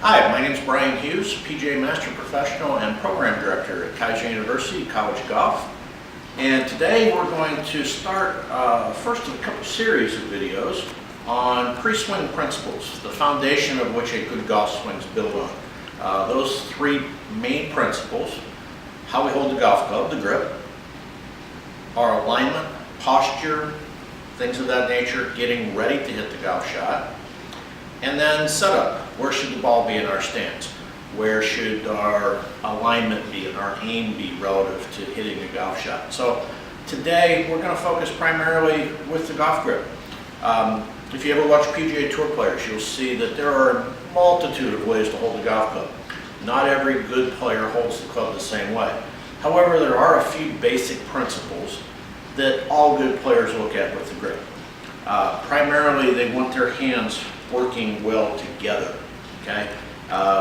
Hi, my name is Brian Hughes, PGA Master Professional and Program Director at Keiser University College of Golf. And today we're going to start first of a couple series of videos on pre-swing principles, the foundation of which a good golf swing is built on. Those three main principles: how we hold the golf club, the grip, our alignment, posture, things of that nature, getting ready to hit the golf shot, and then setup. Where should the ball be in our stance? Where should our alignment be and our aim be relative to hitting a golf shot? So today we're going to focus primarily with the golf grip. If you ever watch PGA Tour players, you'll see that there are a multitude of ways to hold the golf club. Not every good player holds the club the same way. However, there are a few basic principles that all good players look at with the grip. Primarily, they want their hands working well together. Okay,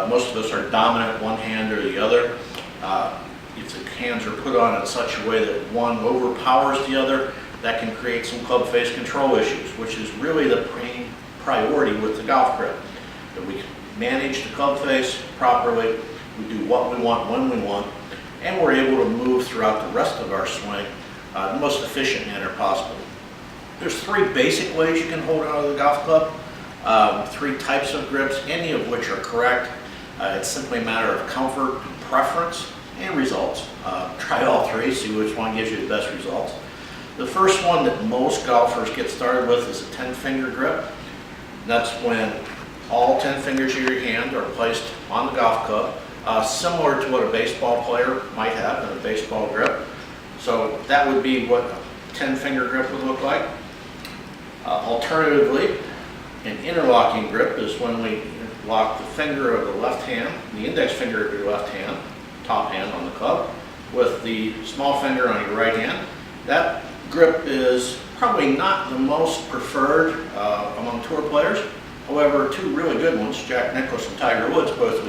most of us are dominant one hand or the other. If the hands are put on in such a way that one overpowers the other, that can create some club face control issues, which is really the main priority with the golf grip. That we manage the club face properly, we do what we want when we want, and we're able to move throughout the rest of our swing the most efficient manner possible. There's three basic ways you can hold on to the golf club. Three types of grips, any of which are correct. It's simply a matter of comfort, preference, and results. Try all three, see which one gives you the best results. The first one that most golfers get started with is a 10-finger grip. That's when all 10 fingers of your hand are placed on the golf club, similar to what a baseball player might have in a baseball grip. So that would be what a 10-finger grip would look like. Alternatively, an interlocking grip is when we lock the finger of the left hand, the index finger of your left hand, top hand on the club, with the small finger on your right hand. That grip is probably not the most preferred among tour players. However, two really good ones, Jack Nicklaus and Tiger Woods, both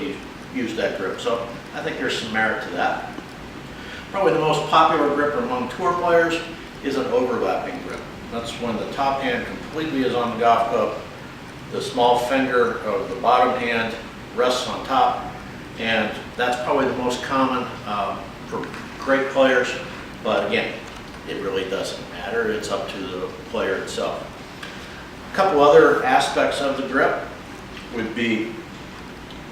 use that grip. So I think there's some merit to that. Probably the most popular grip among tour players is an overlapping grip. That's when the top hand completely is on the golf club, the small finger of the bottom hand rests on top, and that's probably the most common for great players, but again, it really doesn't matter. It's up to the player itself. A couple other aspects of the grip would be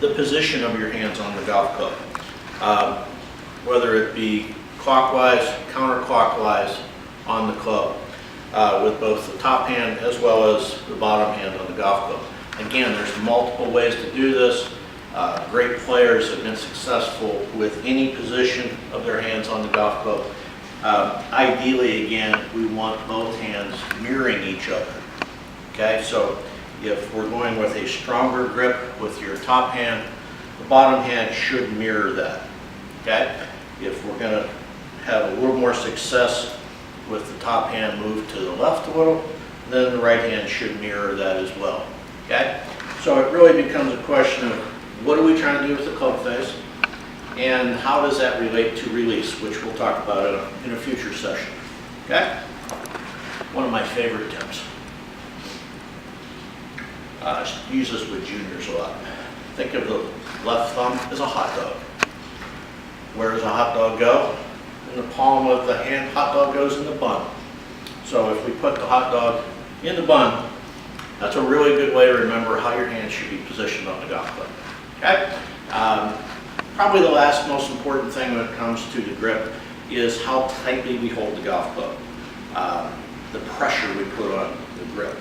the position of your hands on the golf club, whether it be clockwise, counterclockwise on the club, with both the top hand as well as the bottom hand on the golf club. Again, there's multiple ways to do this. Great players have been successful with any position of their hands on the golf club. Ideally, again, we want both hands mirroring each other. Okay, so if we're going with a stronger grip with your top hand, the bottom hand should mirror that. Okay, if we're going to have a little more success with the top hand moved to the left a little, then the right hand should mirror that as well. Okay, so it really becomes a question of what are we trying to do with the club face, and how does that relate to release, which we'll talk about in a future session. Okay, one of my favorite tips. I use this with juniors a lot. Think of the left thumb as a hot dog. Where does a hot dog go? In the palm of the hand. Hot dog goes in the bun. So if we put the hot dog in the bun, that's a really good way to remember how your hand should be positioned on the golf club. Okay? Probably the last most important thing when it comes to the grip is how tightly we hold the golf club. The pressure we put on the grip.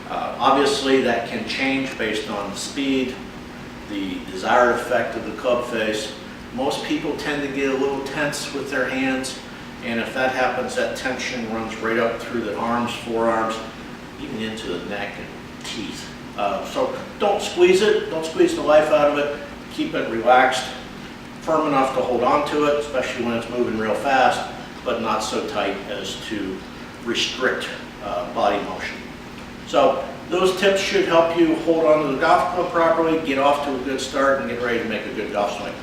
Obviously that can change based on the speed, the desired effect of the club face. Most people tend to get a little tense with their hands, and if that happens, that tension runs right up through the arms, forearms, even into the neck and teeth. So don't squeeze it, don't squeeze the life out of it. Keep it relaxed, firm enough to hold on to it, especially when it's moving real fast, but not so tight as to restrict body motion. So those tips should help you hold on to the golf club properly, get off to a good start, and get ready to make a good golf swing.